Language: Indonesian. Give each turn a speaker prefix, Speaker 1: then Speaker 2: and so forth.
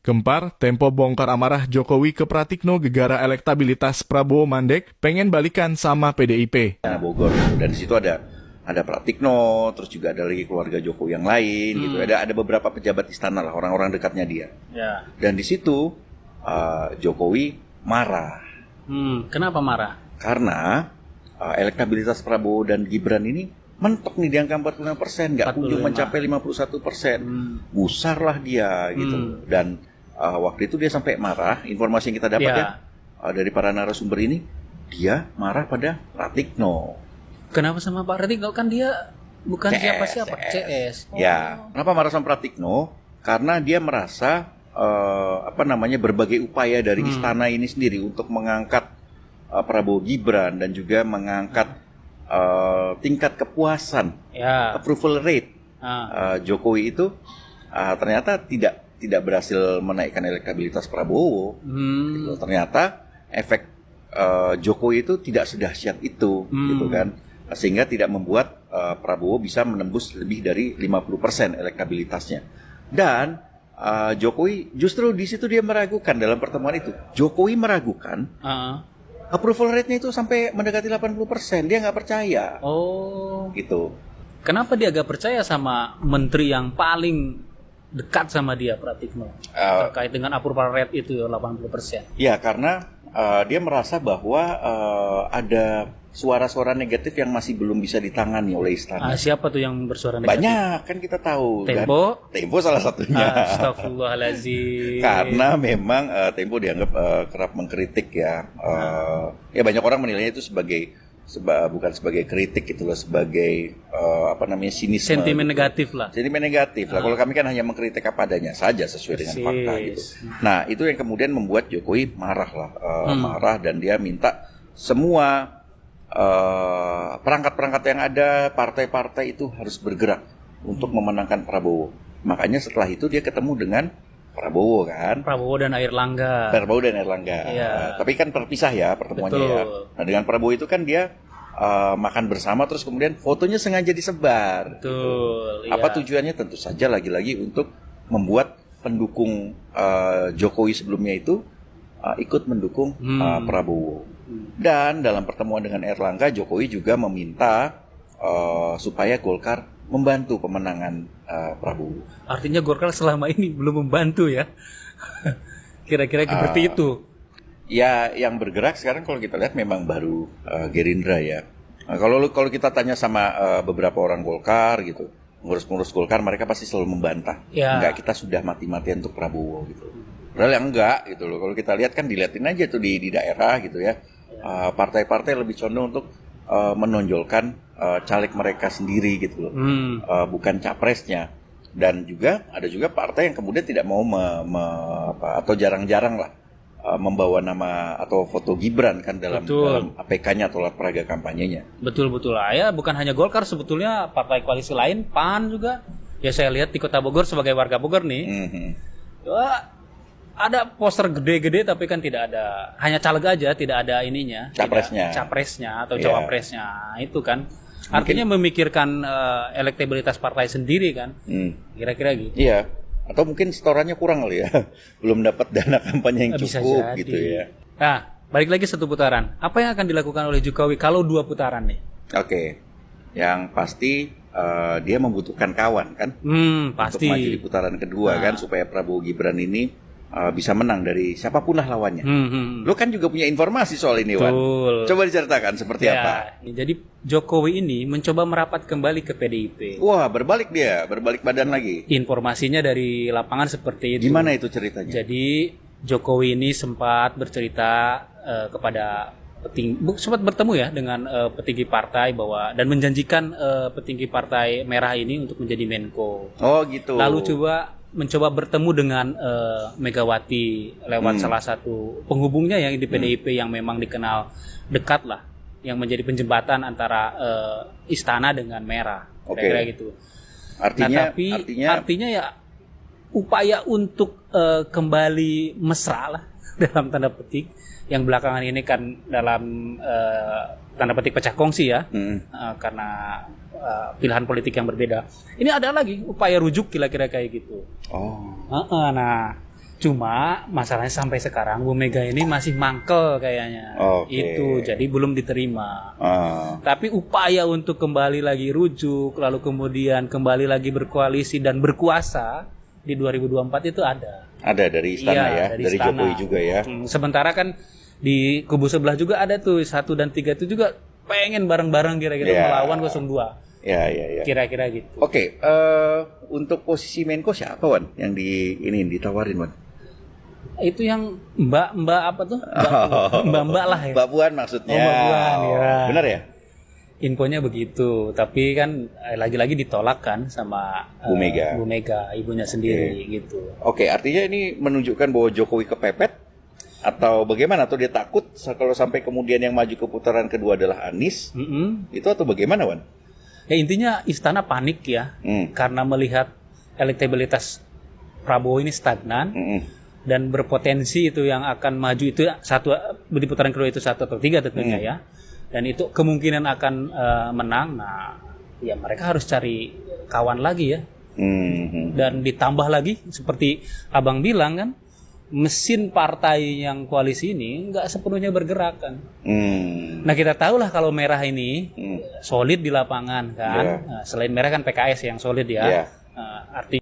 Speaker 1: Gempar, Tempo bongkar amarah Jokowi ke Pratikno gegara elektabilitas Prabowo mandek, pengen balikan sama PDIP.
Speaker 2: Bogor gitu. Dan di situ ada Pratikno, terus juga ada lagi keluarga Jokowi yang lain gitu. Ada beberapa pejabat istana lah, orang-orang dekatnya dia.
Speaker 3: Ya.
Speaker 2: Dan di situ Jokowi marah.
Speaker 3: Kenapa marah?
Speaker 2: Karena elektabilitas Prabowo dan Gibran ini mentok nih di angka 45%, nggak kunjung mencapai 51%. Gusarlah dia gitu. Dan waktu itu dia sampai marah. Informasi yang kita dapat dari para narasumber ini, dia marah pada Pratikno.
Speaker 3: Kenapa sama Pak Pratikno? Kan dia bukan siapa-siapa, CS.
Speaker 2: Ya, kenapa marah sama Pratikno? Karena dia merasa berbagai upaya dari istana ini sendiri untuk mengangkat Prabowo Gibran dan juga mengangkat tingkat kepuasan, approval rate Jokowi itu ternyata tidak berhasil menaikkan elektabilitas Prabowo. Gitu. Ternyata efek Jokowi itu tidak sedahsyat itu, gitu kan, sehingga tidak membuat Prabowo bisa menembus lebih dari 50% elektabilitasnya. Dan Jokowi justru di situ dia meragukan dalam pertemuan itu. Jokowi meragukan approval rate-nya itu sampai mendekati 80%. Dia nggak percaya.
Speaker 3: Oh,
Speaker 2: gitu.
Speaker 3: Kenapa dia agak percaya sama menteri yang paling dekat sama dia, Pratikno, terkait dengan approval rate itu 80%?
Speaker 2: Ya, karena dia merasa bahwa ada suara-suara negatif yang masih belum bisa ditangani oleh istana.
Speaker 3: Siapa tuh yang bersuara negatif?
Speaker 2: Banyak, kan kita tahu.
Speaker 3: Tempo?
Speaker 2: Kan? Tempo salah satunya.
Speaker 3: Astagfirullahaladzim.
Speaker 2: Karena memang Tempo dianggap kerap mengkritik ya. Ya banyak orang menilainya itu bukan sebagai kritik gitu loh, sebagai sinisme.
Speaker 3: Sentimen negatif lah.
Speaker 2: Sentimen negatif lah. Kalau kami kan hanya mengkritik apa adanya saja sesuai dengan fakta gitu. Nah, itu yang kemudian membuat Jokowi marah lah, marah, dan dia minta semua perangkat-perangkat yang ada, partai-partai itu harus bergerak untuk memenangkan Prabowo. Makanya setelah itu dia ketemu dengan Prabowo kan.
Speaker 3: Prabowo dan Airlangga.
Speaker 2: Iya. Tapi kan terpisah ya pertemuannya. Betul. Ya. Nah, dengan Prabowo itu kan dia makan bersama, terus kemudian fotonya sengaja disebar.
Speaker 3: Betul.
Speaker 2: Gitu. Apa tujuannya? Tentu saja lagi-lagi untuk membuat pendukung Jokowi sebelumnya itu ikut mendukung Prabowo. Dan dalam pertemuan dengan Airlangga, Jokowi juga meminta supaya Golkar membantu pemenangan Prabowo.
Speaker 3: Artinya Golkar selama ini belum membantu ya? Kira-kira seperti itu.
Speaker 2: Ya, yang bergerak sekarang kalau kita lihat memang baru Gerindra ya. Nah, kalau kita tanya sama beberapa orang Golkar gitu, pengurus-pengurus Golkar, mereka pasti selalu membantah. Enggak, kita sudah mati-matian untuk Prabowo gitu. Padahal yang enggak gitu loh. Kalau kita lihat kan, dilihatin aja tuh di daerah gitu ya. Partai-partai lebih condong untuk menonjolkan caleg mereka sendiri gitu loh, bukan capresnya. Dan juga ada juga partai yang kemudian tidak mau atau jarang-jarang lah membawa nama atau foto Gibran kan dalam APK-nya atau alat peraga kampanyenya. Betul
Speaker 3: lah ya, bukan hanya Golkar, sebetulnya partai koalisi lain, PAN juga. Ya saya lihat di Kota Bogor sebagai warga Bogor nih. Ada poster gede-gede tapi kan tidak ada, hanya caleg aja, tidak ada ininya, capresnya atau cawapresnya. Itu kan artinya memikirkan elektabilitas partai sendiri kan. Kira-kira gitu.
Speaker 2: Iya. Atau mungkin setorannya kurang kali ya. Belum dapat dana kampanye yang cukup gitu ya.
Speaker 3: Nah, balik lagi satu putaran. Apa yang akan dilakukan oleh Jokowi kalau 2 putaran nih?
Speaker 2: Oke. Yang pasti dia membutuhkan kawan kan.
Speaker 3: Pasti.
Speaker 2: Untuk maju di putaran kedua kan, supaya Prabowo Gibran ini bisa menang dari siapapun lah lawannya. Lo kan juga punya informasi soal ini, Wan. Coba diceritakan seperti apa.
Speaker 3: Jadi Jokowi ini mencoba merapat kembali ke PDIP.
Speaker 2: Wah, berbalik badan lagi.
Speaker 3: Informasinya dari lapangan seperti itu.
Speaker 2: Gimana itu ceritanya?
Speaker 3: Jadi Jokowi ini sempat bercerita kepada sempat bertemu ya dengan petinggi partai dan menjanjikan petinggi partai merah ini untuk menjadi Menko.
Speaker 2: Oh gitu.
Speaker 3: Lalu mencoba bertemu dengan Megawati lewat salah satu penghubungnya yang di PDIP yang memang dikenal dekat lah, yang menjadi penjembatan antara istana dengan merah, kira-kira gitu. Artinya ya upaya untuk kembali mesra lah dalam tanda petik, yang belakangan ini kan dalam tanda petik pecah kongsi ya, karena pilihan politik yang berbeda. Ini ada lagi upaya rujuk kira-kira kayak gitu.
Speaker 2: Oh.
Speaker 3: Nah, Cuma masalahnya sampai sekarang Bu Mega ini masih mangkel kayaknya.
Speaker 2: Oke.
Speaker 3: Itu jadi belum diterima.
Speaker 2: Ah,
Speaker 3: Tapi upaya untuk kembali lagi rujuk, lalu kemudian kembali lagi berkoalisi dan berkuasa di 2024 itu ada.
Speaker 2: ada dari istana
Speaker 3: Iya,
Speaker 2: ya, dari
Speaker 3: istana.
Speaker 2: Jokowi juga ya.
Speaker 3: Sementara kan di kubu sebelah juga ada tuh 1 dan 3 itu juga pengen bareng-bareng kira-kira
Speaker 2: Iya.
Speaker 3: melawan 02.
Speaker 2: Ya.
Speaker 3: Kira-kira gitu.
Speaker 2: Oke, untuk posisi Menko siapa Wan yang ditawarin Wan?
Speaker 3: Itu yang Mbak apa tuh? Mbak lah ya.
Speaker 2: Mbak Puan maksudnya.
Speaker 3: Oh, Mbak Puan, ya.
Speaker 2: Benar ya?
Speaker 3: Infonya begitu, tapi kan lagi-lagi ditolak kan sama
Speaker 2: Bu Mega.
Speaker 3: Bu Mega, ibunya sendiri gitu.
Speaker 2: Oke, artinya ini menunjukkan bahwa Jokowi kepepet atau bagaimana? Atau dia takut kalau sampai kemudian yang maju ke putaran kedua adalah Anies?
Speaker 3: Mm-mm.
Speaker 2: Itu atau bagaimana Wan?
Speaker 3: Ya intinya istana panik ya, karena melihat elektabilitas Prabowo ini stagnan
Speaker 2: Mm-mm.
Speaker 3: dan berpotensi itu yang akan maju itu satu di putaran kedua itu 1 atau 3 tentunya ya, dan itu kemungkinan akan menang. Nah, ya mereka harus cari kawan lagi ya. Dan ditambah lagi seperti abang bilang kan, mesin partai yang koalisi ini nggak sepenuhnya bergerak kan. Nah kita tahulah kalau merah ini solid di lapangan kan.
Speaker 2: Yeah.
Speaker 3: Nah, selain merah kan PKS yang solid ya.
Speaker 2: Yeah.
Speaker 3: Artinya